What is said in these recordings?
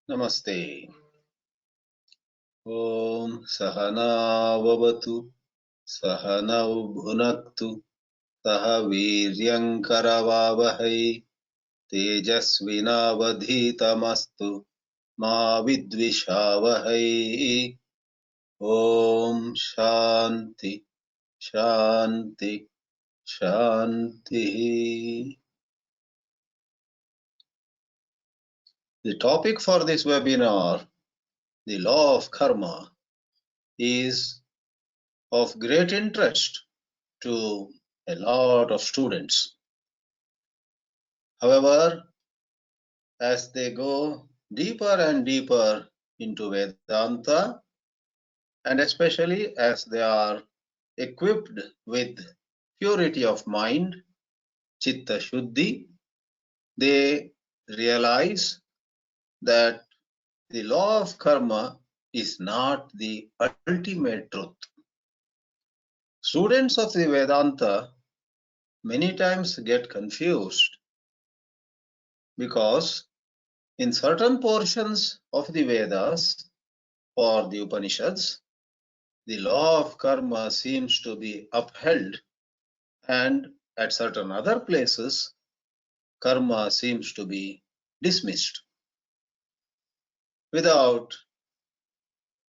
Namaste. Om Sahana Vavatu Sahanau Bhunaktu Saha Viryankaravavahai Tejasvinavadhitamastu Ma Vidvishavahai. Om Shanti Shanti Shanti. The topic for this webinar, the law of karma, is of great interest to a lot of students. However, as they go deeper and deeper into Vedanta, and especially as they are equipped with purity of mind, Chitta Shuddhi, they realize that the law of karma is not the ultimate truth. Students of the Vedanta many times get confused because in certain portions of the Vedas or the Upanishads, the law of karma seems to be upheld, and at certain other places, karma seems to be dismissed. Without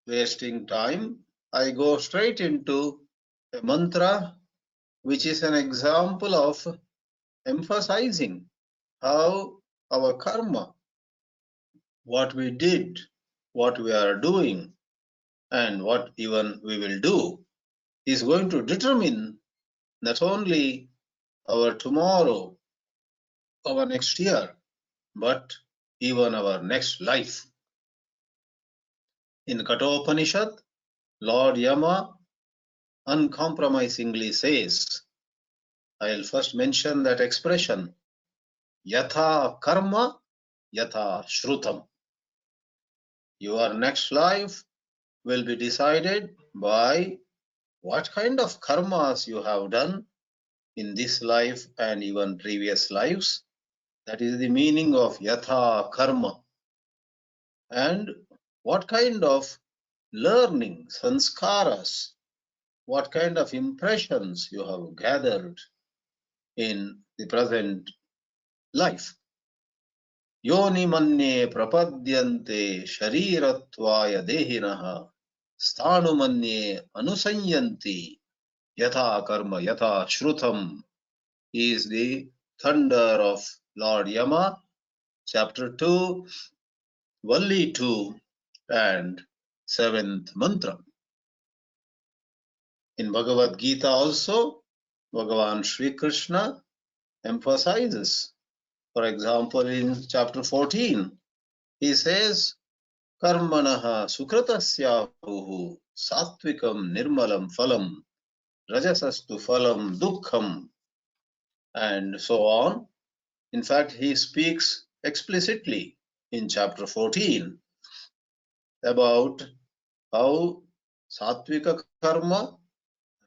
wasting time, I go straight into a mantra which is an example of emphasizing how our karma, what we did, what we are doing, and what even we will do, is going to determine not only our tomorrow, our next year, but even our next life. In Kathopanishad, Lord Yama uncompromisingly says, I'll first mention that expression, yatha karma, yatha shrutam. Your next life will be decided by what kind of karmas you have done in this life and even previous lives. That is the meaning of yatha karma. And what kind of learning, sanskaras, what kind of impressions you have gathered in the present life. Yoni manye prapadyante sharirattvaya dehinaha sthanu manye anusanyanti yatha karma yatha shrutam is the thunder of Lord Yama, chapter 2, Valli 2 and 7th mantra. In Bhagavad Gita also, Bhagavan Sri Krishna emphasizes. For example, in chapter 14, he says, Karmanaha sukratasyahu satvikam nirmalam phalam rajasastu phalam dukkham, and so on. In fact, he speaks explicitly in chapter 14 about how sattvika karma,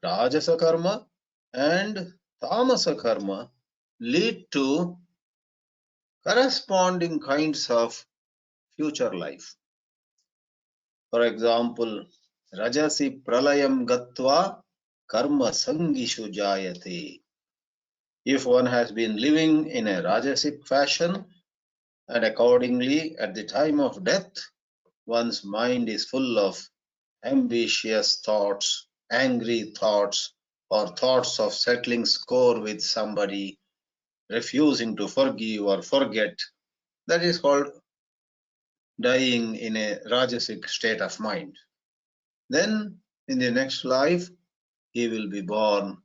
rajasa karma, and tamasa karma lead to corresponding kinds of future life. For example, rajasi pralayam gatva karma sangishu jayate. If one has been living in a rajasic fashion, and accordingly at the time of death, one's mind is full of ambitious thoughts, angry thoughts, or thoughts of settling score with somebody, refusing to forgive or forget. That is called dying in a rajasic state of mind. Then in the next life, he will be born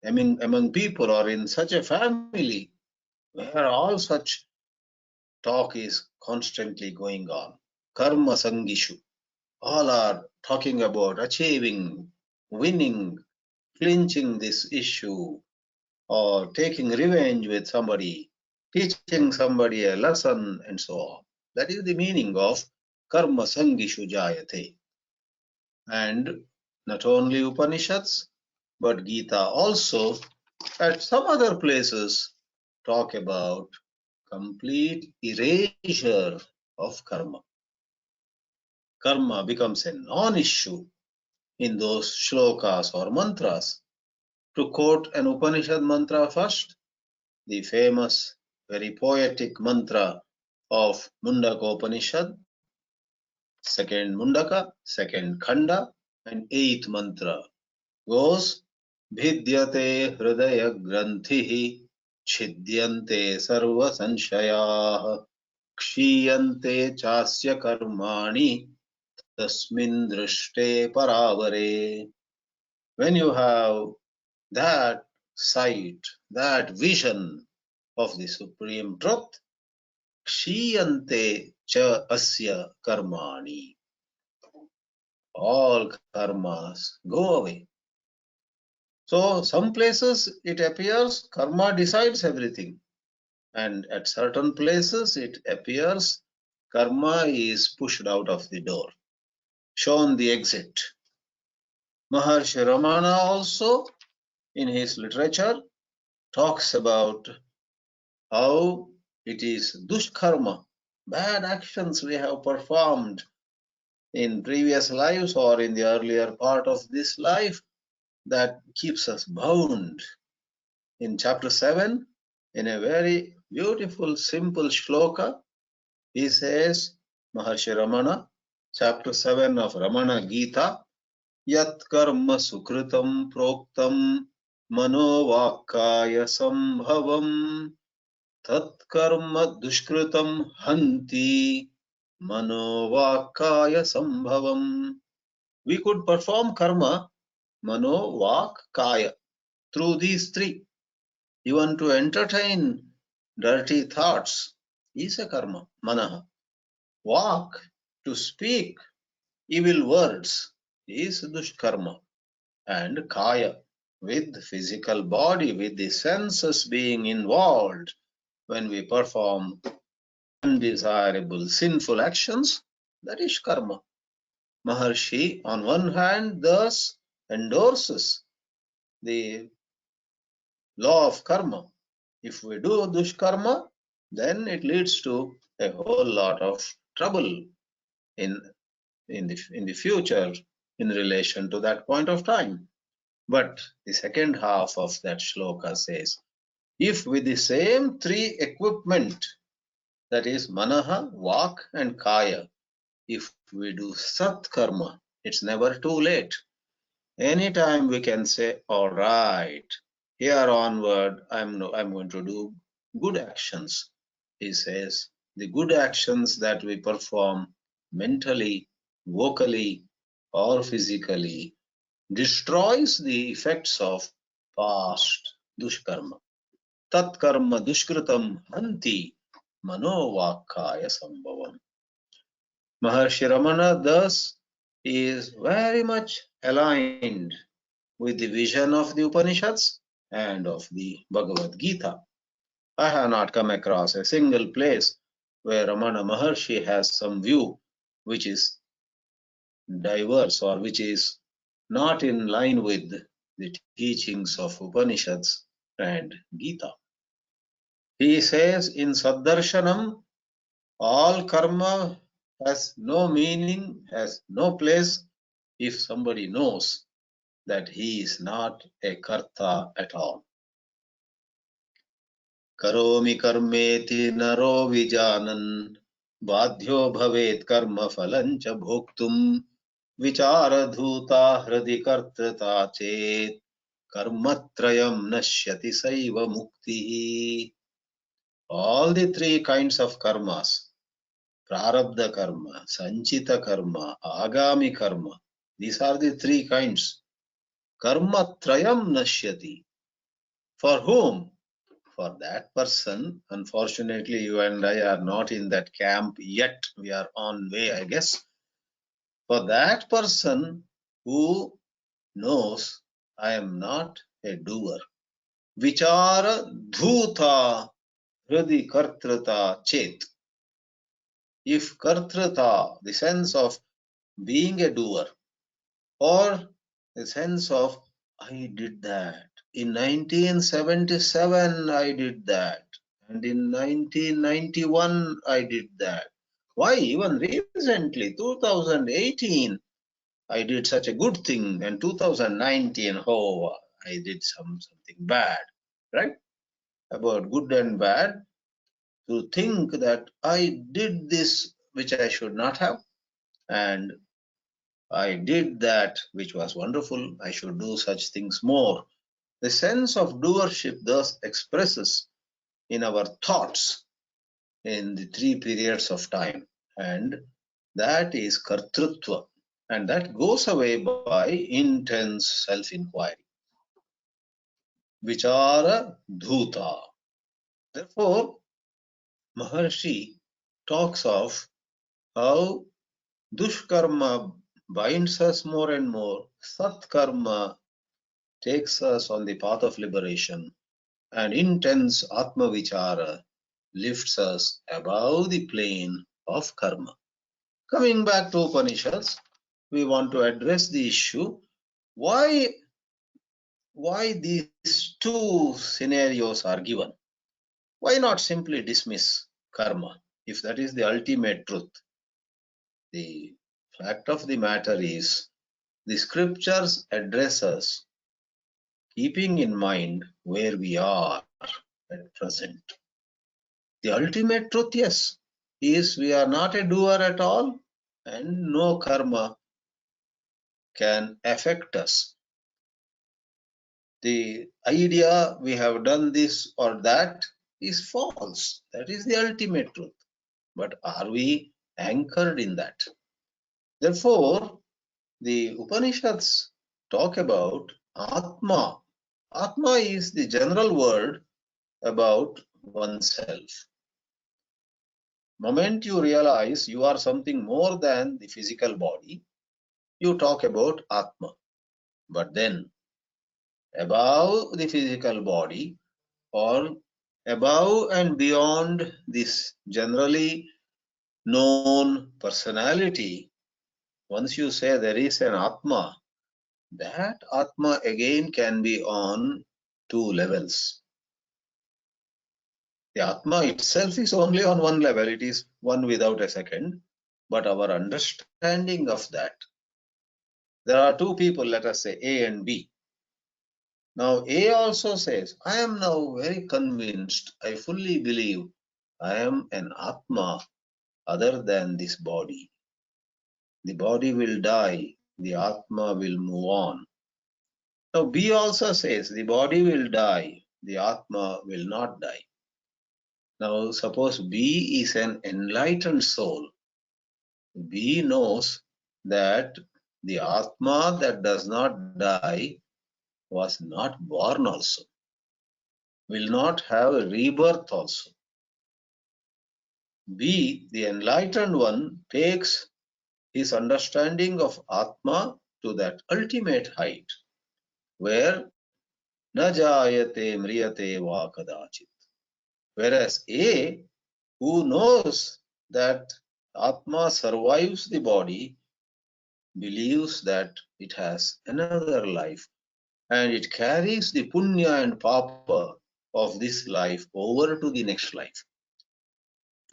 among people or in such a family where all such talk is constantly going on. Karma sangishu. All are talking about achieving, winning, clinching this issue, or taking revenge with somebody, teaching somebody a lesson, and so on. That is the meaning of karma sangishu jayate. And not only Upanishads, but Gita also, at some other places, talk about complete erasure of karma. karma becomes a non-issue in those shlokas or mantras. To quote an Upanishad mantra first, the famous, very poetic mantra of Mundaka Upanishad, second Mundaka, second Khanda, and eighth mantra goes bhidyate hridaya-granthih chāsya sarva sanshayah ksheeyante chāsya karmāni tasmin drishte paravare. When you have that sight, that vision of the Supreme Truth, ksheeyante cha asya karmāni. All karmas go away. So some places it appears karma decides everything, and at certain places it appears karma is pushed out of the door, shown the exit. Maharshi Ramana also in his literature talks about how it is dushkarma, bad actions we have performed in previous lives or in the earlier part of this life that keeps us bound. In chapter 7, in a very beautiful, simple shloka, he says, Maharshi Ramana, chapter 7 of Ramana Gita, Yat karma sukritam proktam manovakkaya sambhavam tat karma dushkritam hanti manovakkaya sambhavam. We could perform karma, mano, vak, kaya, through these three. Even to entertain dirty thoughts is a karma, manaha. Vak, to speak evil words, is dushkarma. And kaya, with physical body, with the senses being involved when we perform undesirable, sinful actions, that is karma. Maharshi, on one hand, thus endorses the law of karma. If we do dushkarma, then it leads to a whole lot of trouble in the future in relation to that point of time. But the second half of that shloka says, if with the same three equipment, that is manaha, vak and kaya, if we do sat karma, it's never too late. Anytime we can say, all right, here onward, I'm going to do good actions. He says, the good actions that we perform mentally, vocally, or physically destroys the effects of past dushkarma. Tat karma dushkritam hanti manovakkaya sambhavam. Maharshi Ramana thus is very much aligned with the vision of the Upanishads and of the Bhagavad Gita. I have not come across a single place where Ramana Maharshi has some view which is diverse or which is not in line with the teachings of Upanishads and Gita. He says in Saddarshanam, all karma has no meaning, has no place if somebody knows that he is not a karta at all. Karomi karmeti naro vijanan badhyo bhavet karma phalancha bhoktum vichara dhuta hradi kartata chet karmatrayam nashyati saiva mukti. All the three kinds of karmas, prarabdha karma, sanchita karma, agami karma, these are the three kinds. Karmatrayam nashyati. For whom? For that person. Unfortunately, you and I are not in that camp yet. We are on way, I guess. For that person who knows I am not a doer. Vichara dhuta hridi kartrata chet. If kartrata, the sense of being a doer, or the sense of I did that. In 1977, I did that. And in 1991, I did that. Why? Even recently, 2018, I did such a good thing, and 2019, oh, I did something bad, right? About good and bad, to think that I did this which I should not have, and I did that which was wonderful, I should do such things more. The sense of doership thus expresses in our thoughts in the three periods of time, and that is kartrutva, and that goes away by intense self-inquiry, vichara dhuta. Therefore, Maharshi talks of how dushkarma binds us more and more, satkarma takes us on the path of liberation, and intense atma vichara lifts us above the plane of karma. Coming back to Upanishads, we want to address the issue why these two scenarios are given. Why not simply dismiss karma if that is the ultimate truth? The fact of the matter is the scriptures address us keeping in mind where we are at present. The ultimate truth, yes, is we are not a doer at all, and no karma can affect us. The idea we have done this or that is false. That is the ultimate truth. But are we anchored in that? Therefore, the Upanishads talk about Atma. Atma is the general word about oneself. Moment you realize you are something more than the physical body, you talk about Atma. But then, above the physical body, or above and beyond this generally known personality, once you say there is an Atma, that Atma again can be on two levels. The Atma itself is only on one level, it is one without a second, but our understanding of that. There are two people, let us say A and B. Now A also says, I am now very convinced, I fully believe I am an Atma other than this body. The body will die, the Atma will move on. Now B also says, the body will die, the Atma will not die. Now suppose B is an enlightened soul. B knows that the Atma that does not die was not born also, will not have a rebirth also. B, the enlightened one, takes his understanding of Atma to that ultimate height, where na jayate mriyate va kadachit. Whereas A, who knows that Atma survives the body, believes that it has another life, and it carries the punya and papa of this life over to the next life.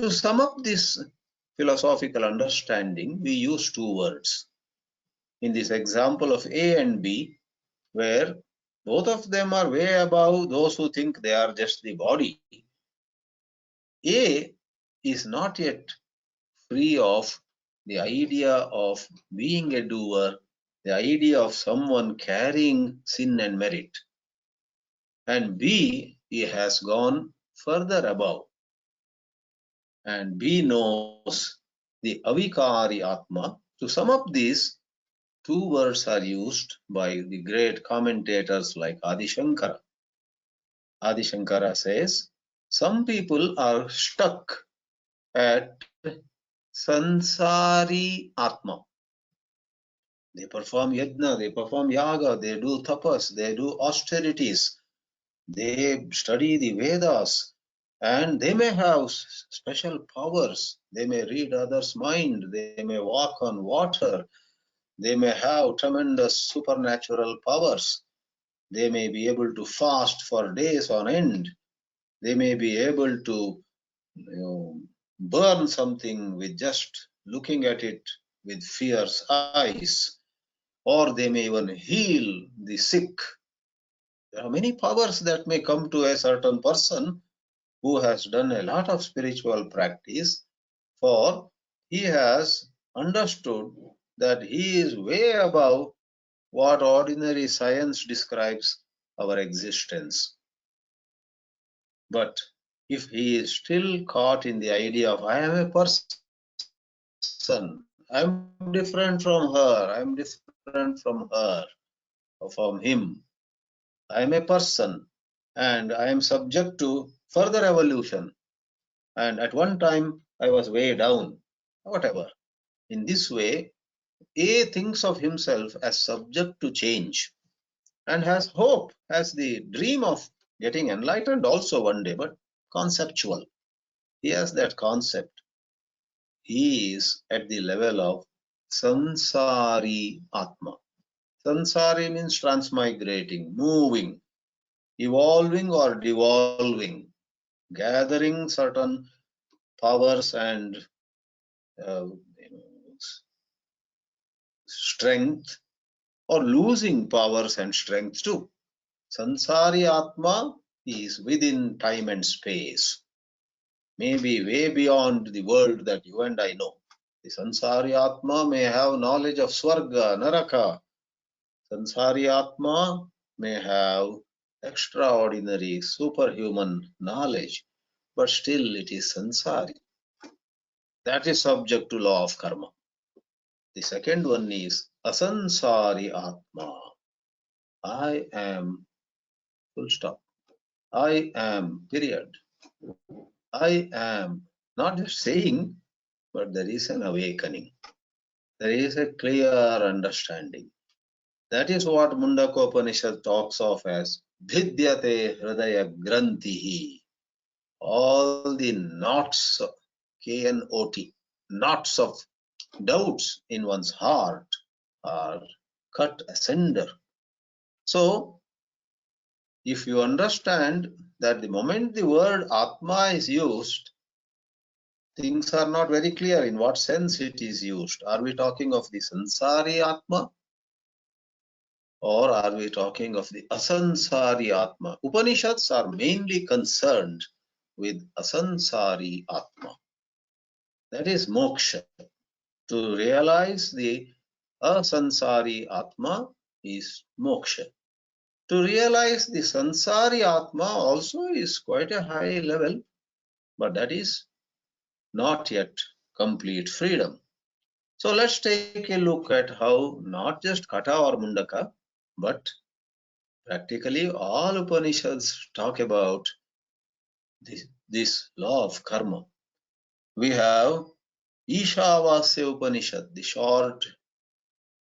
To sum up this philosophical understanding, we use two words. In this example of A and B, where both of them are way above those who think they are just the body, A is not yet free of the idea of being a doer, the idea of someone carrying sin and merit. And B, he has gone further above. And B knows the avikari Atma. To sum up this, two words are used by the great commentators like Adi Shankara. Adi Shankara says, some people are stuck at sansari Atma. They perform yajna, they perform yaga, they do tapas, they do austerities, they study the Vedas, and they may have special powers. They may read others' mind, they may walk on water, they may have tremendous supernatural powers. They may be able to fast for days on end. They may be able to burn something with just looking at it with fierce eyes, or they may even heal the sick. There are many powers that may come to a certain person who has done a lot of spiritual practice, for he has understood that he is way above what ordinary science describes our existence. But if he is still caught in the idea of I am a person, I am different from her, I am different from her or from him, I am a person and I am subject to further evolution, and at one time I was way down, whatever. In this way, A thinks of himself as subject to change and has hope, has the dream of getting enlightened also one day, but conceptual. He has that concept. He is at the level of sansari Atma. Sansari means transmigrating, moving, evolving or devolving, gathering certain powers and uh, strength, or losing powers and strength too. Sansari Atma is within time and space, maybe way beyond the world that you and I know. The Sansari Atma may have knowledge of Swarga, Naraka. Sansari Atma may have extraordinary, superhuman knowledge, but still it is Sansari. That is subject to law of karma. The second one is Asansari Atma. I am, full stop. I am, period. I am, not just saying, but there is an awakening. There is a clear understanding. That is what Mundaka Upanishad talks of as bhidyate hridaya-granthih. All the knots, K-N-O-T, knots of doubts in one's heart are cut asunder. So, if you understand that the moment the word Atma is used, things are not very clear in what sense it is used. Are we talking of the Sansari Atma? Or are we talking of the Asansari Atma? Upanishads are mainly concerned with Asansari Atma. That is moksha. To realize the Asansari Atma is moksha. To realize the Sansari Atma also is quite a high level, but that is not yet complete freedom. So let's take a look at how not just Kata or Mundaka, but practically all Upanishads talk about this law of karma. We have Ishavasya Upanishad, the short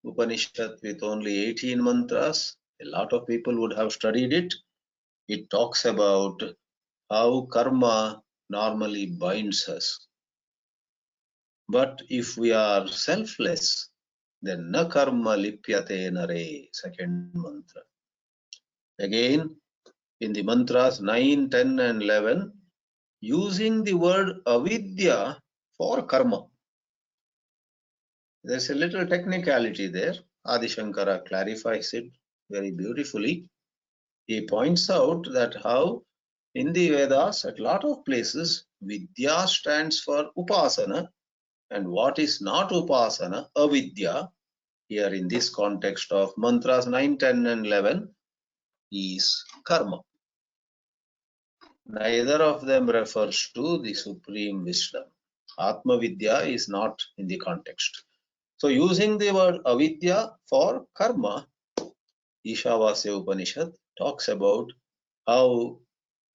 Upanishad with only 18 mantras. A lot of people would have studied it. It talks about how karma normally binds us. But if we are selfless, then na karma lipyate nare, second mantra. Again, in the mantras 9, 10 and 11, using the word avidyā for karma. There's a little technicality there. Adi Shankara clarifies it very beautifully. He points out that how in the Vedas, at a lot of places, Vidya stands for upāsana, and what is not upāsana, avidyā, here in this context of mantras 9, 10 and 11, is karma. Neither of them refers to the supreme wisdom. Atma Vidya is not in the context. So using the word avidya for karma, Ishavasya Upanishad talks about how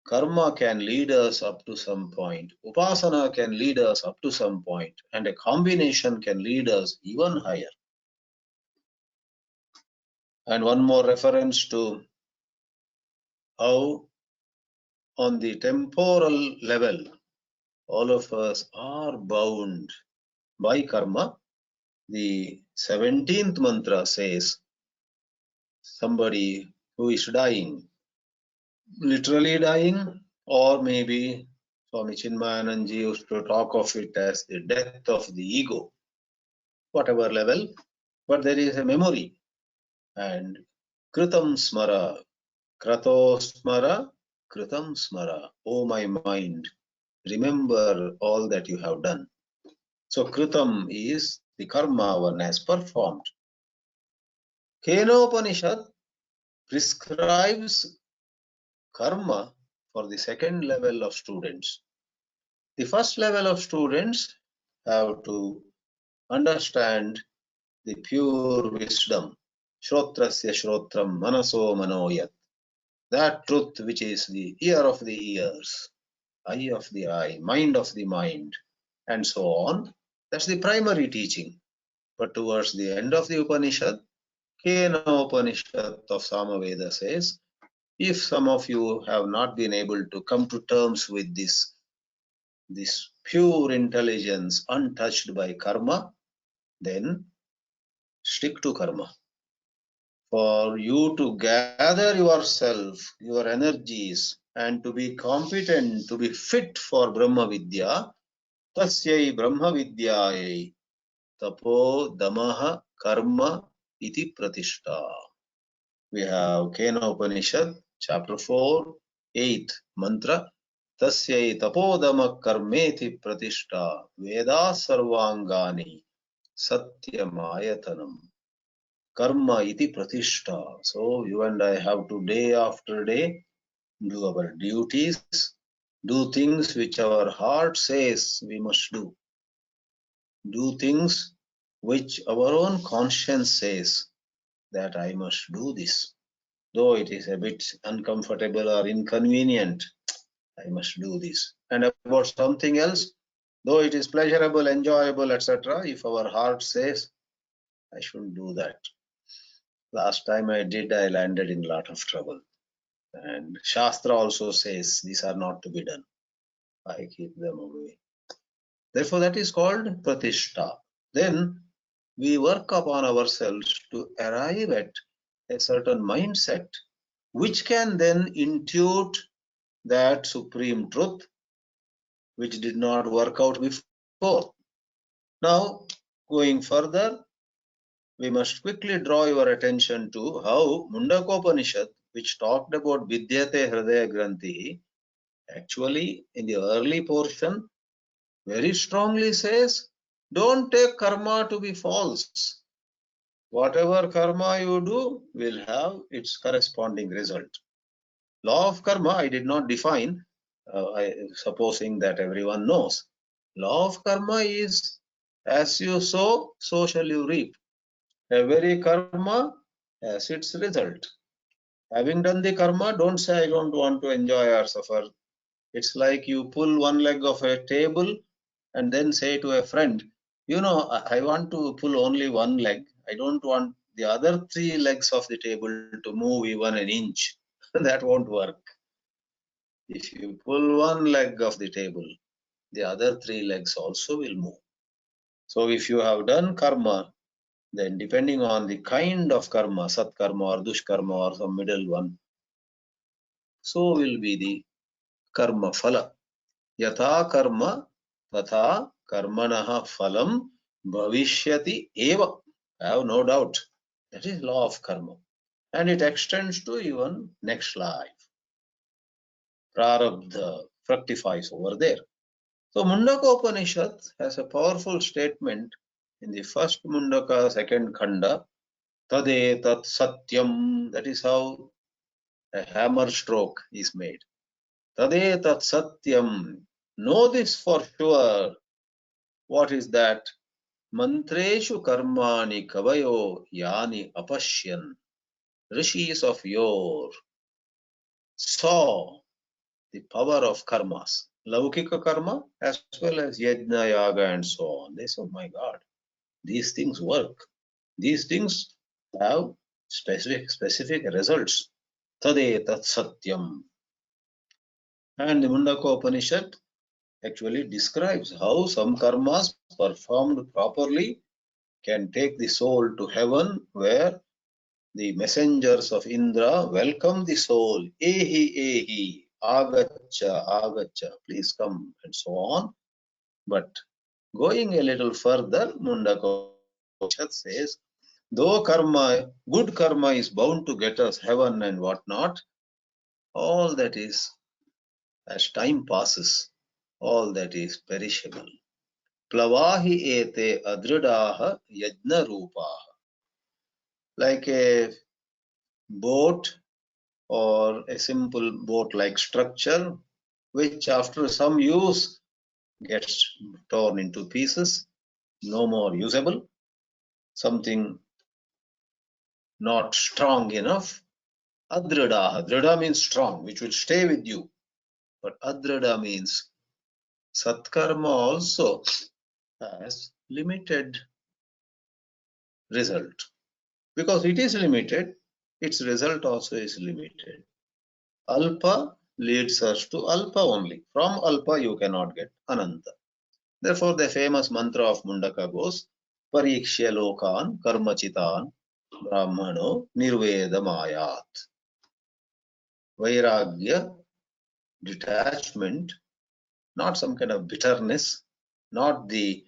karma can lead us up to some point, upāsana can lead us up to some point, and a combination can lead us even higher. And one more reference to how on the temporal level all of us are bound by karma. The 17th mantra says somebody who is dying, literally dying, or maybe Swami Chinmayananji used to talk of it as the death of the ego, whatever level, but there is a memory. And kritam smara, krato smara, kritam smara. Oh my mind, remember all that you have done. So kritam is the karma one has performed. Upanishad prescribes karma for the second level of students. The first level of students have to understand the pure wisdom. Shrotrasya shrotram manaso manoyat. That truth which is the ear of the ears, eye of the eye, mind of the mind, and so on. That's the primary teaching. But towards the end of the Upanishad, Kena Upanishad of Samaveda says, if some of you have not been able to come to terms with this pure intelligence untouched by karma, then stick to karma. For you to gather yourself, your energies, and to be competent, to be fit for brahma-vidyā, tasyai brahma-vidyāyai tapo damaha karma iti pratishtha. We have Kena Upanishad, chapter 4, 8th mantra. Tasyai tapodama karmeti pratishtha Veda sarvangani satyamayatanam. Karma iti pratishtha. So you and I have to day after day do our duties, do things which our heart says we must do. Do things which our own conscience says that I must do this. Though it is a bit uncomfortable or inconvenient, I must do this. And about something else, though it is pleasurable, enjoyable, etc., if our heart says, I shouldn't do that. Last time I did, I landed in a lot of trouble. And Shastra also says these are not to be done. I keep them away. Therefore, that is called pratishtha. Then we work upon ourselves to arrive at a certain mindset, which can then intuit that supreme truth which did not work out before. Now, going further, we must quickly draw your attention to how Mundaka Upanishad, which talked about bhidyate hridaya-granthih, actually in the early portion very strongly says, don't take karma to be false. Whatever karma you do will have its corresponding result. Law of karma, I did not define, supposing that everyone knows. Law of karma is, as you sow, so shall you reap. Every karma has its result. Having done the karma, don't say, I don't want to enjoy or suffer. It's like you pull one leg of a table and then say to a friend, you know, I want to pull only one leg. I don't want the other three legs of the table to move even an inch. That won't work. If you pull one leg of the table, the other three legs also will move. So if you have done karma, then depending on the kind of karma, sat karma or dushkarma or some middle one, so will be the karma phala. Yatha karma tatha karmanaha phalam bhavishyati eva. I have no doubt. That is law of karma. And it extends to even next life. Prarabdha fructifies over there. So Mundaka Upanishad has a powerful statement in the first Mundaka, second Khanda, Tade Tat Satyam. That is how a hammer stroke is made. Tade Tat Satyam. Know this for sure. What is that? Mantreshu karmani kavayo yani apashyan. Rishis of yore saw the power of karmas. Laukika karma as well as yajna, yaga and so on. They say, oh my God, these things work. These things have specific results. Tade tat satyam. And the Mundaka Upanishad actually describes how some karmas performed properly can take the soul to heaven, where the messengers of Indra welcome the soul. Ehi, ehi. Agacha, agacha, please come, and so on. But going a little further, Mundaka Upanishad says, though karma, good karma is bound to get us heaven and whatnot, all that is, as time passes, all that is perishable. Plavahi ete adridaha yajna rupaha. Like a boat or a simple boat-like structure, which after some use gets torn into pieces, no more usable, something not strong enough. Adridaha, drida means strong, which will stay with you. But adrida means satkarma also has limited result. Because it is limited, its result also is limited. Alpa leads us to alpa only. From alpa you cannot get ananta. Therefore, the famous mantra of Mundaka goes, Parikshya lokan karmachitan brahmano nirvedamayat. Vairagya, detachment, not some kind of bitterness, not the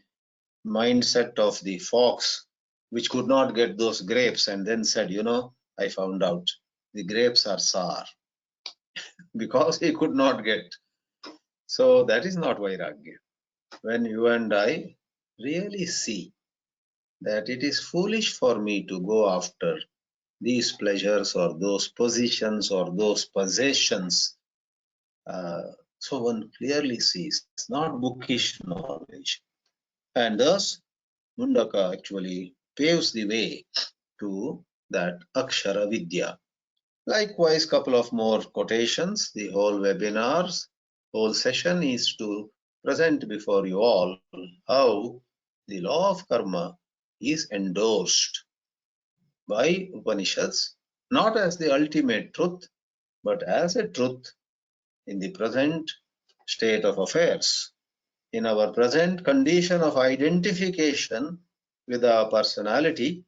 mindset of the fox which could not get those grapes and then said, I found out the grapes are sour because he could not get. So that is not Vairagya. When you and I really see that it is foolish for me to go after these pleasures or those positions or those possessions, so one clearly sees it's not bookish knowledge. And thus, Mundaka actually paves the way to that Akshara Vidya. Likewise, couple of more quotations. The whole webinars, whole session is to present before you all how the law of karma is endorsed by Upanishads, not as the ultimate truth, but as a truth in the present state of affairs, in our present condition of identification with our personality,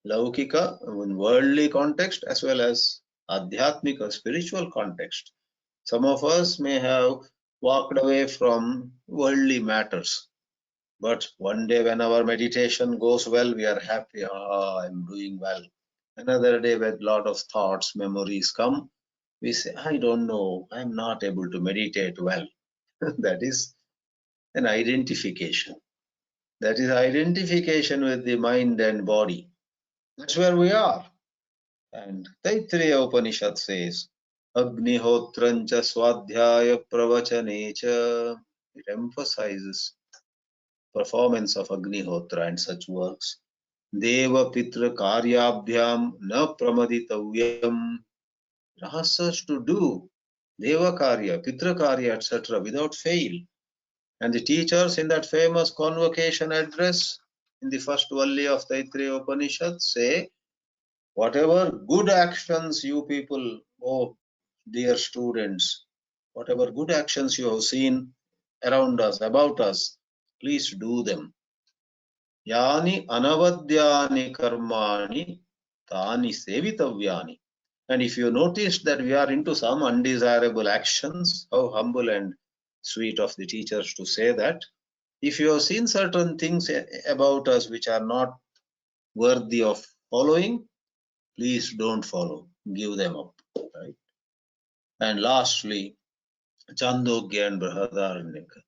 laukika, in worldly context, as well as adhyatmika, spiritual context. Some of us may have walked away from worldly matters, but one day when our meditation goes well, we are happy. I'm doing well. Another day when a lot of thoughts, memories come, we say, I don't know, I'm not able to meditate well. That is an identification. That is identification with the mind and body. That's where we are. And Taittiriya Upanishad says, Agnihotrancha swadhyaya pravachane. It emphasizes performance of Agnihotra and such works. Deva Pitra Karyabhyam na pramaditavyam. It asks us to do Deva Karya, Pitra Karya, etc. without fail. And the teachers in that famous convocation address in the first valli of Taittiriya Upanishad say, whatever good actions you people, oh dear students, whatever good actions you have seen around us, about us, please do them. Yani anavadyani karmani tani sevitavyani. And if you notice that we are into some undesirable actions, how humble and sweet of the teachers to say that. If you have seen certain things about us which are not worthy of following, please don't follow. Give them up. Right? And lastly, Chandogya and Brihadaranyaka.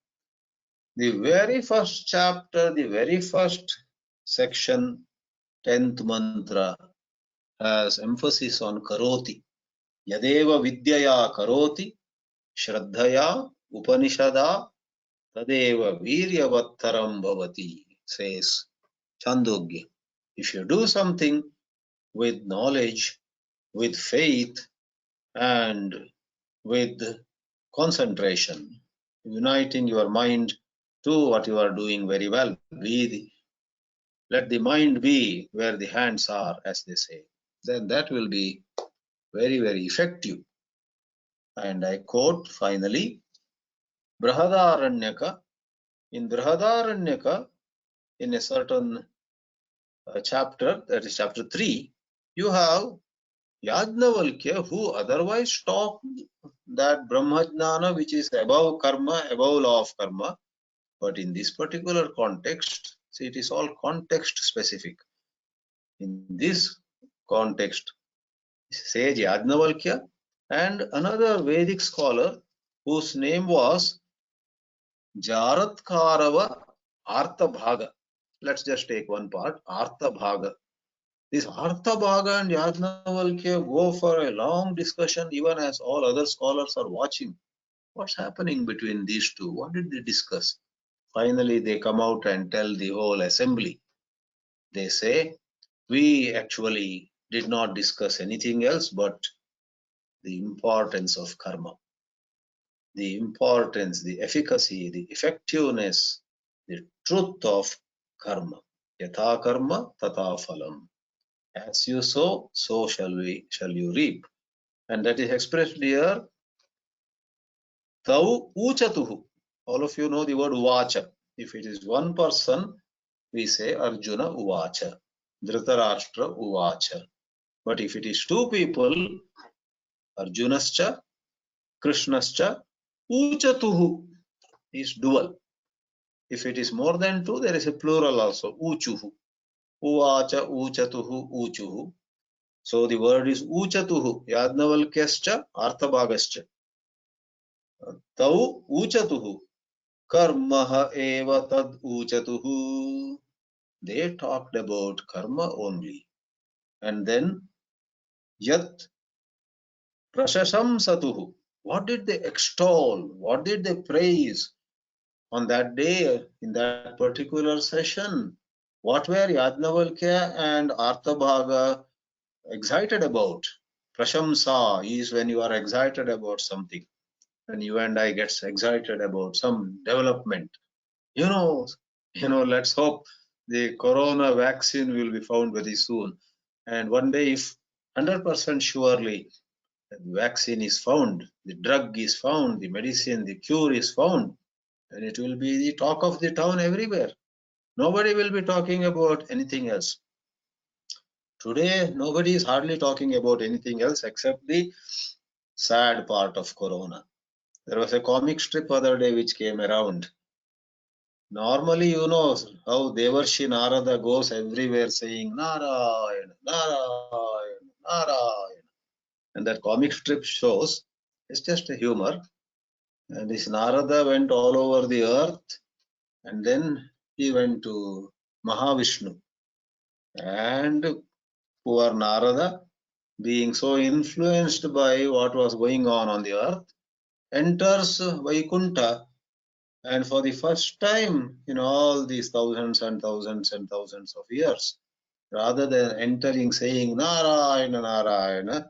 The very first chapter, the very first section, 10th mantra, has emphasis on karoti. Yadeva vidyaya karoti, shraddhaya upanishada, tadeva viryavattaram bhavati, says Chandogya. If you do something with knowledge, with faith, and with concentration, uniting your mind to what you are doing very well, let the mind be where the hands are, as they say, then that will be very, very effective. And I quote finally, Brihadaranyaka. In Brihadaranyaka, in a certain chapter, that is chapter 3, you have Yajnavalkya, who otherwise talked that Brahmajnana which is above karma, above law of karma. But in this particular context, see, it is all context specific. In this context, sage Yajnavalkya and another Vedic scholar whose name was Jaratkarava Arthabhaga. Let's just take one part, Arthabhaga. This Arthabhaga and Yajnavalkya go for a long discussion, even as all other scholars are watching. What's happening between these two? What did they discuss? Finally, they come out and tell the whole assembly. They say, we actually did not discuss anything else but the importance of karma, the importance, the efficacy, the effectiveness, the truth of karma. Yatha karma, tata phalam. As you sow, so shall you reap. And that is expressed here, tau uchatuhu. All of you know the word uvacha. If it is one person, we say Arjuna uvacha, Dhritarashtra uvacha. But if it is two people, Arjunascha, Krishnascha, uchatuhu is dual. If it is more than two, there is a plural also, uchuhu. Uvacha, uchatuhu, uchuhu. So the word is uchatuhu, Yajnavalkyascha, Arthabhagascha. Tau uchatuhu, karmaha eva tad uchatuhu. They talked about karma only. And then yat prashasham satuhu. What did they extol? What did they praise on that day in that particular session? What were Yajnavalkya and Arthabhaga excited about? Prashamsa is when you are excited about something. When you and I get excited about some development. You know, let's hope the corona vaccine will be found very soon. And one day, if 100% surely the vaccine is found, the drug is found, the medicine, the cure is found, then it will be the talk of the town everywhere. Nobody will be talking about anything else. Today, nobody is hardly talking about anything else except the sad part of corona. There was a comic strip other day which came around. Normally, you know how Devarshi Narada goes everywhere saying Narayana, Narayana, Narayana. And that comic strip shows it's just a humor. And this Narada went all over the earth and then he went to Mahavishnu. And poor Narada, being so influenced by what was going on the earth, enters Vaikuntha. And for the first time in all these thousands and thousands and thousands of years, rather than entering saying Narayana, Narayana,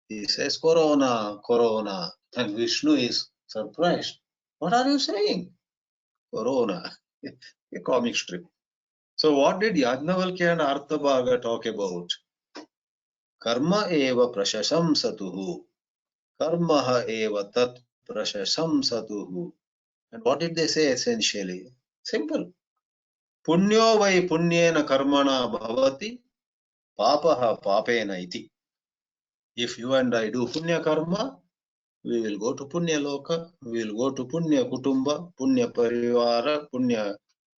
he says Corona, Corona. And Vishnu is surprised. What are you saying? Corona. A comic strip. So what did Yajnavalkya and Arthabhaga talk about? Karma eva prashasam satuhu. Karmaha eva tat prashasam satuhu. And what did they say essentially? Simple. Punyo vai punyena karmana bhavati, papaha papena iti. If you and I do punya karma, we will go to punya loka, we will go to punya kutumba, punya parivara, punya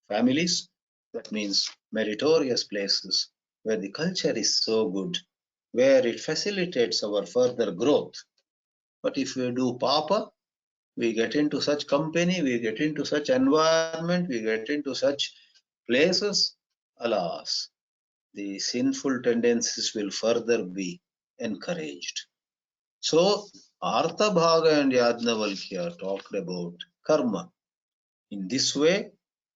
families. That means meritorious places where the culture is so good, where it facilitates our further growth. But if we do papa, we get into such company, we get into such environment, we get into such places, alas, the sinful tendencies will further be encouraged. So, Arthabhaga and Yajnavalkya talked about karma. In this way,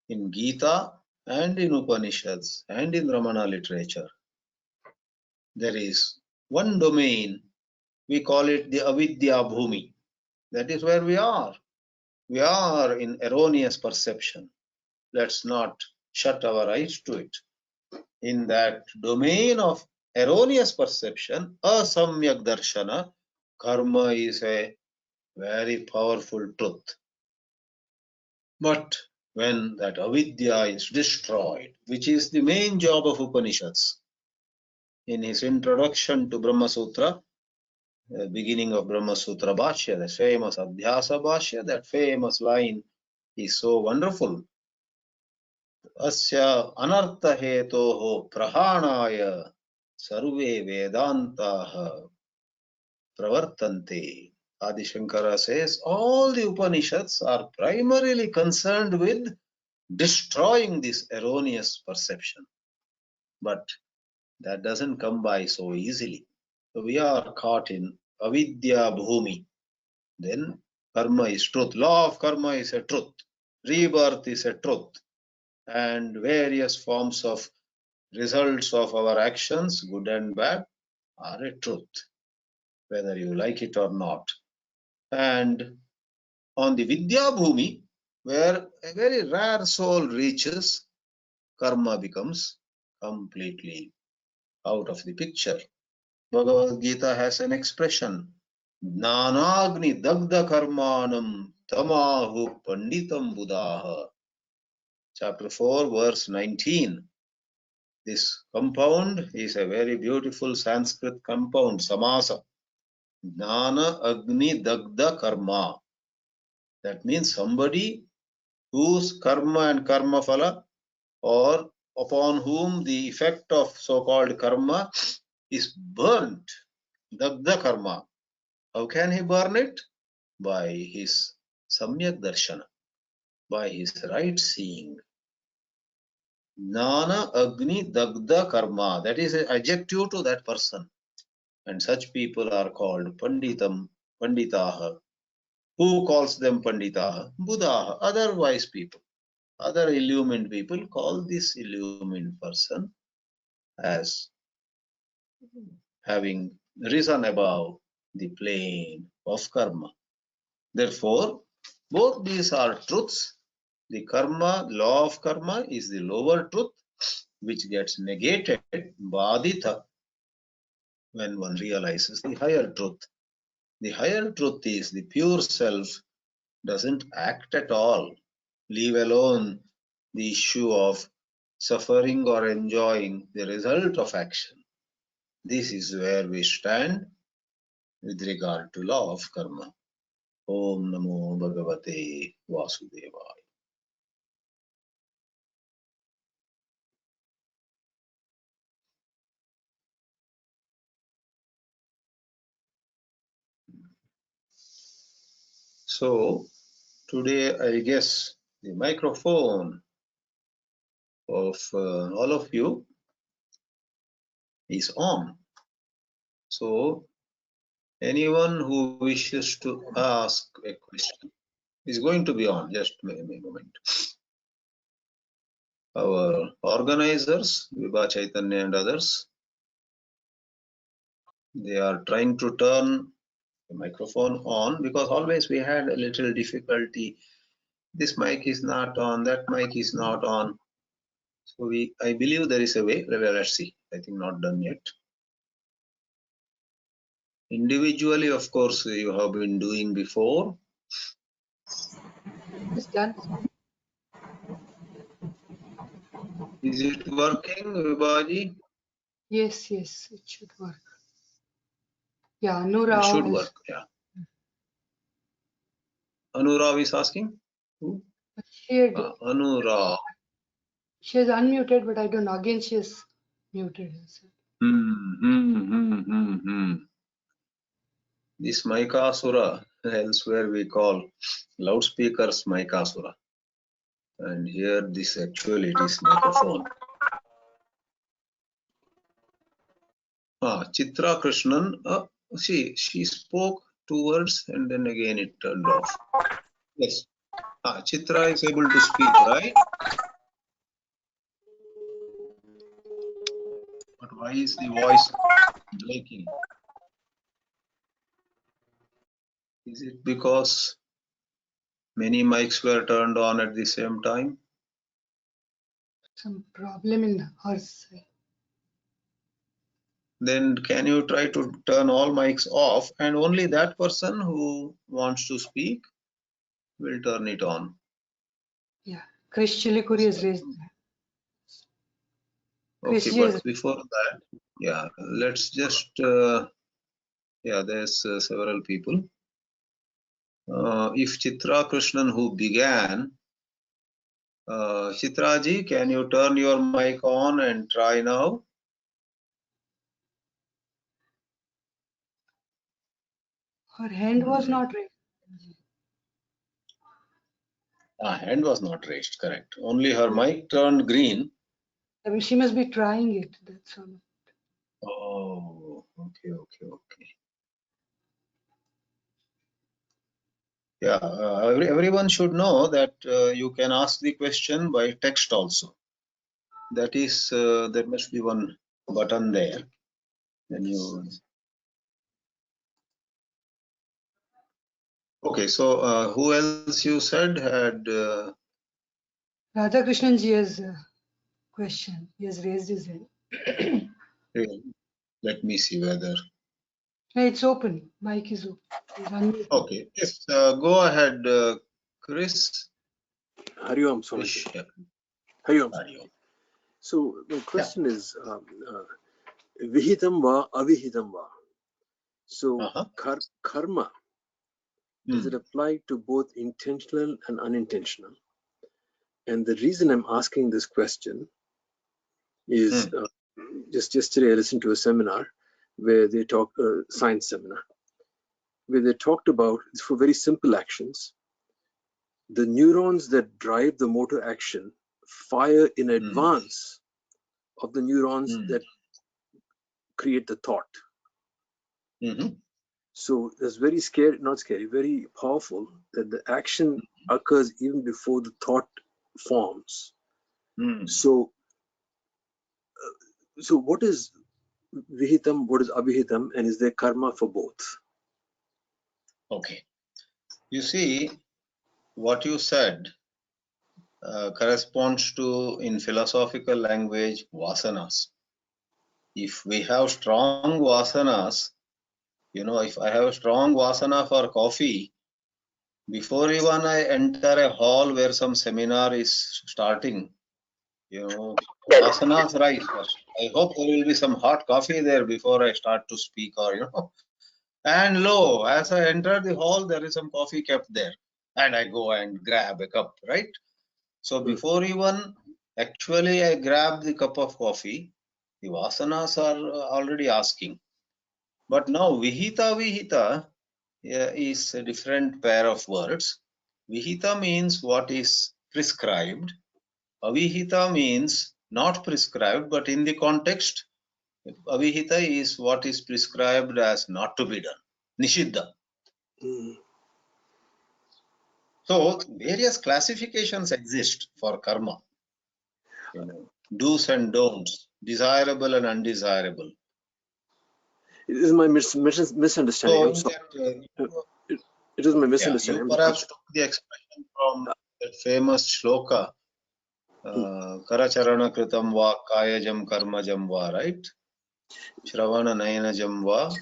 in Gita and in Upanishads and in Ramana literature, there is one domain, we call it the avidyā bhumi. That is where we are. We are in erroneous perception. Let's not shut our eyes to it. In that domain of erroneous perception, asamyak darshana, karma is a very powerful truth. But when that avidyā is destroyed, which is the main job of Upanishads, in his introduction to Brahma Sutra, beginning of Brahma Sutra Bhashya, the famous Adhyasa Bhashya, that famous line is so wonderful. Asya anartha hetoho prahanaya sarve Vedantaha pravartante. Adi Shankara says all the Upanishads are primarily concerned with destroying this erroneous perception. But that doesn't come by so easily. So we are caught in avidyā bhumi. Then karma is truth. Law of karma is a truth. Rebirth is a truth. And various forms of results of our actions, good and bad, are a truth, whether you like it or not. And on the Vidya Bhumi, where a very rare soul reaches, karma becomes completely out of the picture. Bhagavad Gita has an expression, Jnanagni dagda karmanam tamahu panditam buddhaha. Chapter 4, verse 19. This compound is a very beautiful Sanskrit compound, samasa. Jnana agni dagda karma. That means somebody whose karma and karma phala, or upon whom the effect of so-called karma is burnt. Dagda karma. How can he burn it? By his samyak darshana, by his right seeing. Jnana agni dagda karma. That is an adjective to that person. And such people are called panditam, panditaha. Who calls them panditaha? Buddhaha, other wise people. Other illumined people call this illumined person as having risen above the plane of karma. Therefore, both these are truths. The karma, law of karma, is the lower truth, which gets negated, badita, when one realizes the higher truth. The higher truth is the pure self doesn't act at all, leave alone the issue of suffering or enjoying the result of action. This is where we stand with regard to law of karma. Om Namo Bhagavate Vasudevaya. So, today I guess the microphone of all of you is on. So, anyone who wishes to ask a question is going to be on. Just a moment. Our organizers, Vibha Chaitanya and others, they are trying to turn the microphone on, because always we had a little difficulty. This mic is not on, that mic is not on. So I believe there is a way. Let's see. I think not done yet. Individually, of course, you have been doing before. It's done. Is it working, Vibhaji? Yes, it should work. Yeah, Anura. It should work, yeah. Anura is asking? Who? Anura. She is unmuted, but I don't know. Again, she is muted herself. This Maikasura, elsewhere we call loudspeakers Maikasura. And here this actually it is microphone. Chitra Krishnan, she spoke 2 words and then again it turned off. Yes. Chitra is able to speak, right? But why is the voice breaking? Is it because many mics were turned on at the same time? Some problem in her side. Then can you try to turn all mics off, and only that person who wants to speak will turn it on? Yeah, Krish Chilikuri is raised. Okay, but before that, yeah, let's just Yeah, there's several people. If Chitra Krishnan who began, Chitraji, can you turn your mic on and try now? Her hand was not raised. Hand was not raised, correct. Only her mic turned green. I mean, she must be trying it. That's all. Oh, okay. Yeah, everyone should know that you can ask the question by text also. That is, there must be one button there. Then you. Okay, so who else you said had? Radhakrishnan ji has a question. He has raised his hand. Let me see whether. No, it's open. Mic is open. He's unmuted. Okay, yes, go ahead, Chris. Hari Om, Swami. Krish, yeah. Hari Om. Hari Om. So my question is, vihitam va, avihitam va. So karma, does it apply to both intentional and unintentional? And the reason I'm asking this question is just yesterday I listened to a seminar where they talked, science seminar, where they talked about, for very simple actions, the neurons that drive the motor action fire in advance of the neurons that create the thought. So it's very scary, not scary, very powerful that the action occurs even before the thought forms. So what is vihitam, what is abhihitam, and is there karma for both? Okay. You see, what you said corresponds to, in philosophical language, vasanas. If we have strong vasanas, you know, if I have a strong vasana for coffee, before even I enter a hall where some seminar is starting, you know, vasanas rise first. I hope there will be some hot coffee there before I start to speak, or, you know. And lo, as I enter the hall, there is some coffee kept there. And I go and grab a cup, right? So before even actually I grab the cup of coffee, the vasanas are already asking. But now vihita is a different pair of words. Vihita means what is prescribed. Avihita means not prescribed, but in the context, avihita is what is prescribed as not to be done. Nishiddha. So various classifications exist for karma. You know, do's and don'ts, desirable and undesirable. It is my misunderstanding. So I'm sorry. It is my misunderstanding. You perhaps took the expression from that famous shloka, Karacharana kritam va kayajam karmajam va, right? Shravana nayanajam va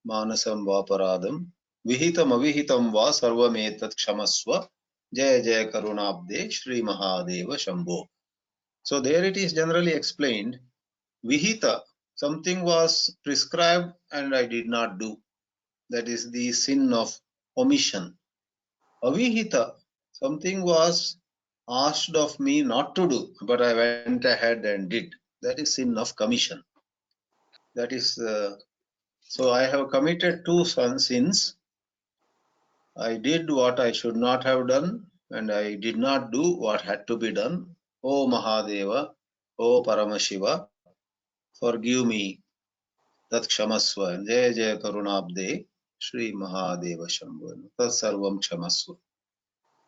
manasam va paradam vihitam avihitam va sarvam etat kshamasva jaya jaya karunabde Shri Mahadeva Shambho. So there it is generally explained, vihita, something was prescribed and I did not do. That is the sin of omission. Avihita, something was asked of me not to do, but I went ahead and did. That is sin of commission. That is, so I have committed two sins. I did what I should not have done, and I did not do what had to be done. O Mahadeva, O Paramashiva, forgive me. Tat kshamasva. Jaya Jaya Karunabde, Shri Mahadeva Shambhu. Tat sarvam kshamasva.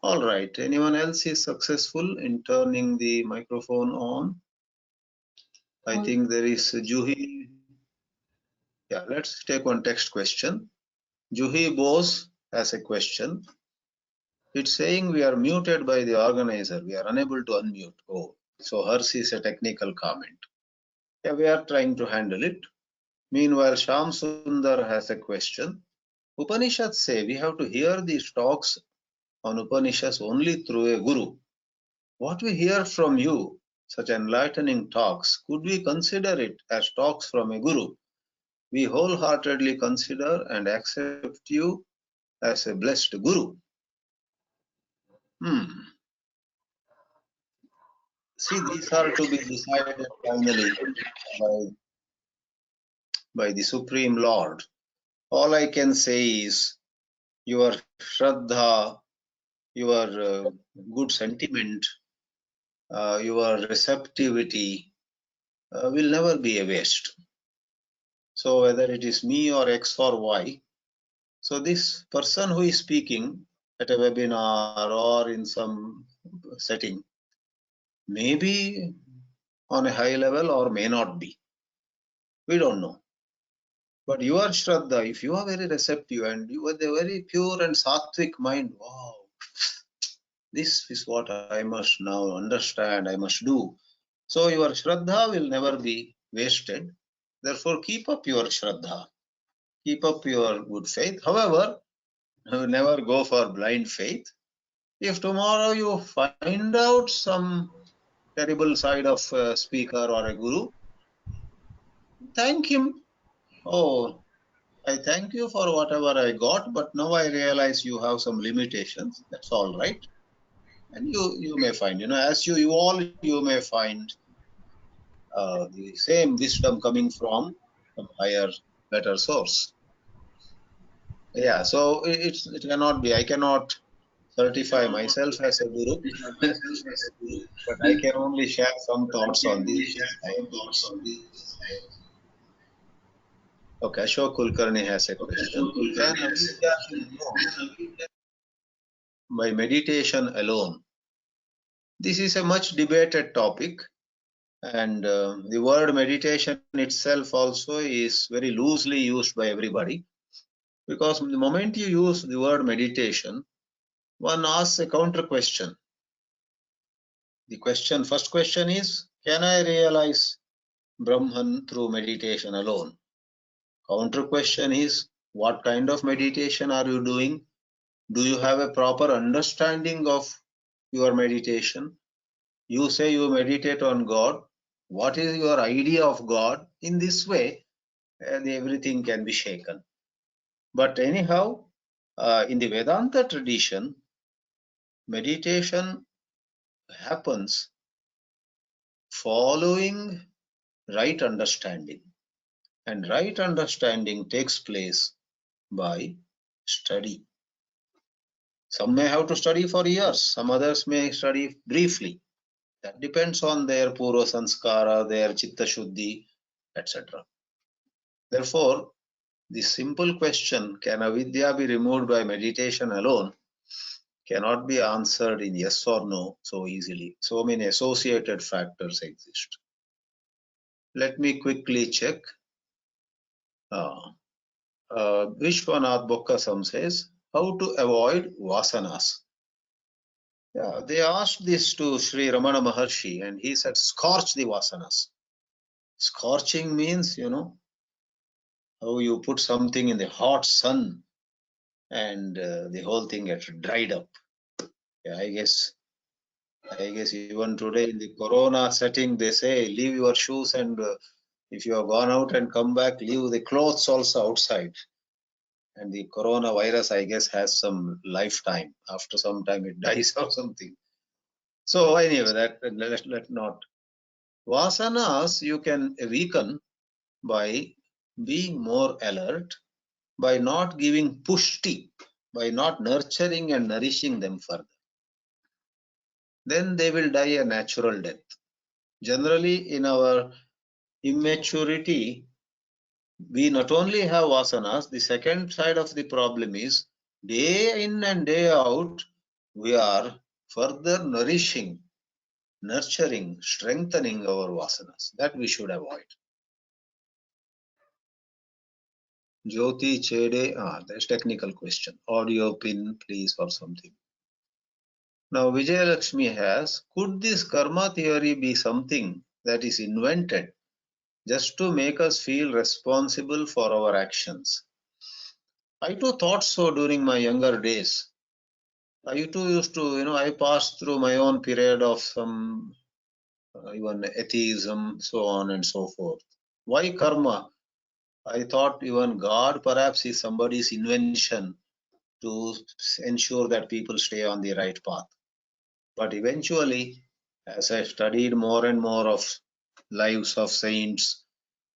All right. Anyone else is successful in turning the microphone on? I think there is Juhi. Yeah, let's take one text question. Juhi Bose has a question. It's saying we are muted by the organizer. We are unable to unmute. Oh, so hers is a technical comment. Yeah, we are trying to handle it. Meanwhile, Sham Sundar has a question. Upanishads say we have to hear these talks on Upanishads only through a guru. What we hear from you, such enlightening talks, could we consider it as talks from a guru? we wholeheartedly consider and accept you as a blessed guru. See, these are to be decided finally by the Supreme Lord. All I can say is your Shraddha, your good sentiment, your receptivity will never be a waste. So whether it is me or X or Y, so this person who is speaking at a webinar or in some setting may be on a high level or may not be. We don't know. But your Shraddha, if you are very receptive and you have a very pure and sattvic mind, wow, this is what I must now understand, I must do. So your Shraddha will never be wasted. Therefore, keep up your Shraddha. Keep up your good faith. However, never go for blind faith. If tomorrow you find out some terrible side of a speaker or a guru, thank him. Oh, I thank you for whatever I got, but now I realize you have some limitations. That's all right. And you may find, as you evolve, you may find the same wisdom coming from some higher, better source. Yeah, so it cannot be. I cannot certify myself as a guru, but I can only share some thoughts on this. Okay, Ashok Kulkarni has a question. Can avidyā be known by meditation alone? This is a much debated topic, and the word meditation itself also is very loosely used by everybody, because the moment you use the word meditation, one asks a counter question. The first question is, can I realize Brahman through meditation alone? Counter question is, what kind of meditation are you doing? Do you have a proper understanding of your meditation? You say you meditate on God. What is your idea of God? In this way, everything can be shaken. But anyhow, in the Vedanta tradition, meditation happens following right understanding. And right understanding takes place by study. Some may have to study for years, some others may study briefly. That depends on their purva sanskara, their chitta shuddhi, etc. Therefore, the simple question, can avidyā be removed by meditation alone, cannot be answered in yes or no so easily. So many associated factors exist. Let me quickly check. Vishwanath Bokkasam says, how to avoid vasanas. Yeah, they asked this to Sri Ramana Maharshi, and he said, scorch the vasanas. Scorching means, how you put something in the hot sun and the whole thing gets dried up. Yeah, I guess even today in the corona setting, they say, leave your shoes, and if you have gone out and come back, leave the clothes also outside. And the coronavirus, I guess, has some lifetime. After some time, it dies or something. So anyway, let not. Vasanas you can weaken by being more alert, by not giving pushti, by not nurturing and nourishing them further. Then they will die a natural death. Generally, in our immaturity, we not only have vasanas, the second side of the problem is day in and day out, we are further nourishing, nurturing, strengthening our vasanas. That we should avoid. Jyoti Chede, there's technical question. Audio pin, please, or something. Now, Vijayalakshmi has, could this karma theory be something that is invented just to make us feel responsible for our actions? I too thought so during my younger days. I too used to, I passed through my own period of some even atheism, so on and so forth. Why karma? I thought even God perhaps is somebody's invention to ensure that people stay on the right path. But eventually, as I studied more and more of lives of saints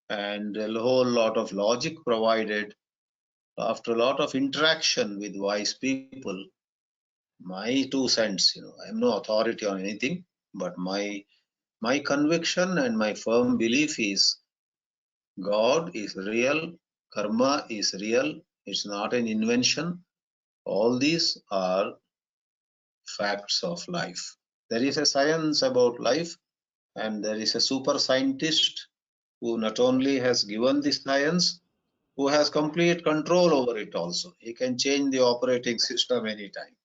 and a whole lot of logic provided, after a lot of interaction with wise people, my 2 cents, I am no authority on anything, but my conviction and my firm belief is God is real, karma is real, it's not an invention. All these are facts of life. There is a science about life, and there is a super scientist who not only has given the science, who has complete control over it also. He can change the operating system anytime.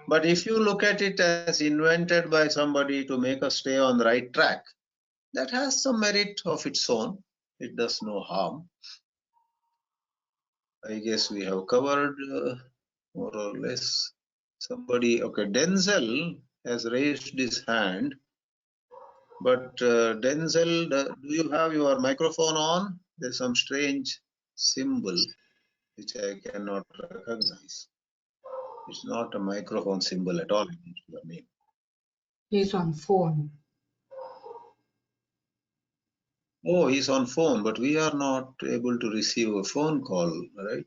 But if you look at it as invented by somebody to make us stay on the right track, that has some merit of its own. It does no harm. I guess we have covered more or less. Somebody, okay, Denzel has raised his hand. But Denzel, do you have your microphone on? There's some strange symbol which I cannot recognize. It's not a microphone symbol at all in your name. He's on phone. Oh, he's on phone, but we are not able to receive a phone call, right?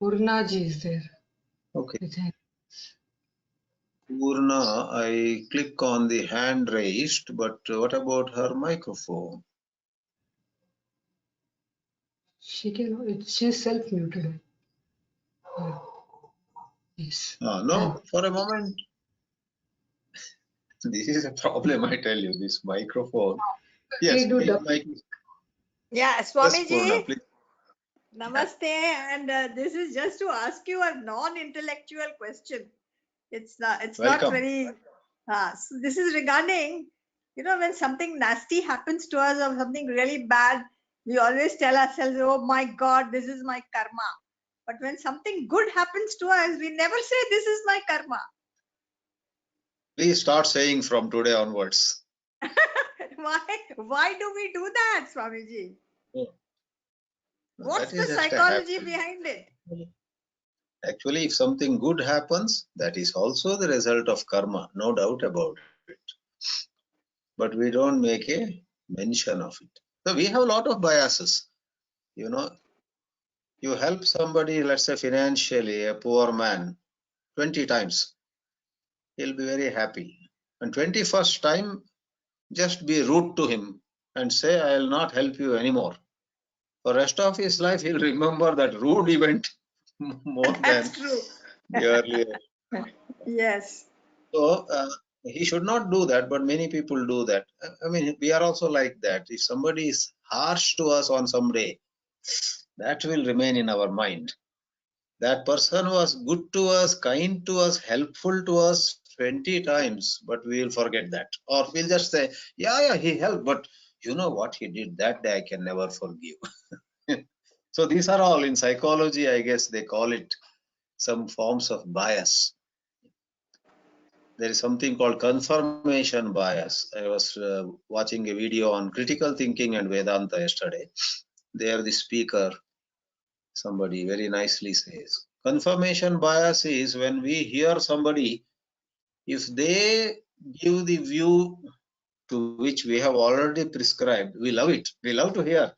Purnaji is there. Okay. With him. Purna, I click on the hand raised, but what about her microphone? She's self-muted. Yeah. Yes. No, for a moment. This is a problem, I tell you, this microphone. Yes, yeah, Swamiji. Yes, Namaste, and this is just to ask you a non-intellectual question. It's not very. So this is regarding, when something nasty happens to us or something really bad, we always tell ourselves, "Oh my God, this is my karma." But when something good happens to us, we never say, "This is my karma." Please start saying from today onwards. Why do we do that, Swamiji? Oh. What's the psychology behind it? Actually, if something good happens, that is also the result of karma, no doubt about it. But we don't make a mention of it. So we have a lot of biases. You help somebody, let's say financially, a poor man, 20 times. He'll be very happy. And 21st time, just be rude to him and say, I'll not help you anymore. For the rest of his life, he'll remember that rude event more That's than true. the earlier. Yes. So he should not do that, but many people do that. I mean, we are also like that. If somebody is harsh to us on some day, that will remain in our mind. That person was good to us, kind to us, helpful to us 20 times, but we will forget that. Or we'll just say, yeah, he helped, but you know what he did that day, I can never forgive. So these are all in psychology, I guess they call it some forms of bias. There is something called confirmation bias. I was watching a video on critical thinking and Vedānta yesterday. There the speaker, somebody very nicely says, confirmation bias is when we hear somebody, if they give the view to which we have already prescribed, we love it. We love to hear.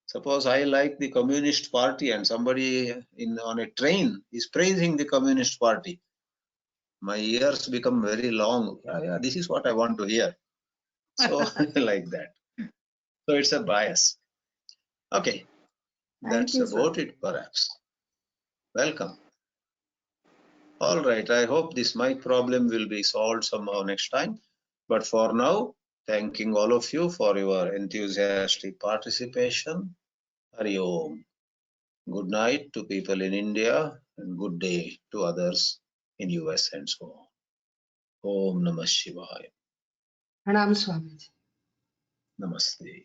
Suppose I like the Communist Party and somebody on a train is praising the Communist Party. My ears become very long. Yeah, this is what I want to hear. So like that. So it's a bias. Okay. That's about it, perhaps. Welcome. All right. I hope this mic problem will be solved somehow next time. But for now, thanking all of you for your enthusiastic participation. Hari Om. Good night to people in India and good day to others in US and so on. Om Namah Shivaya. Pranam Swamiji. Namaste.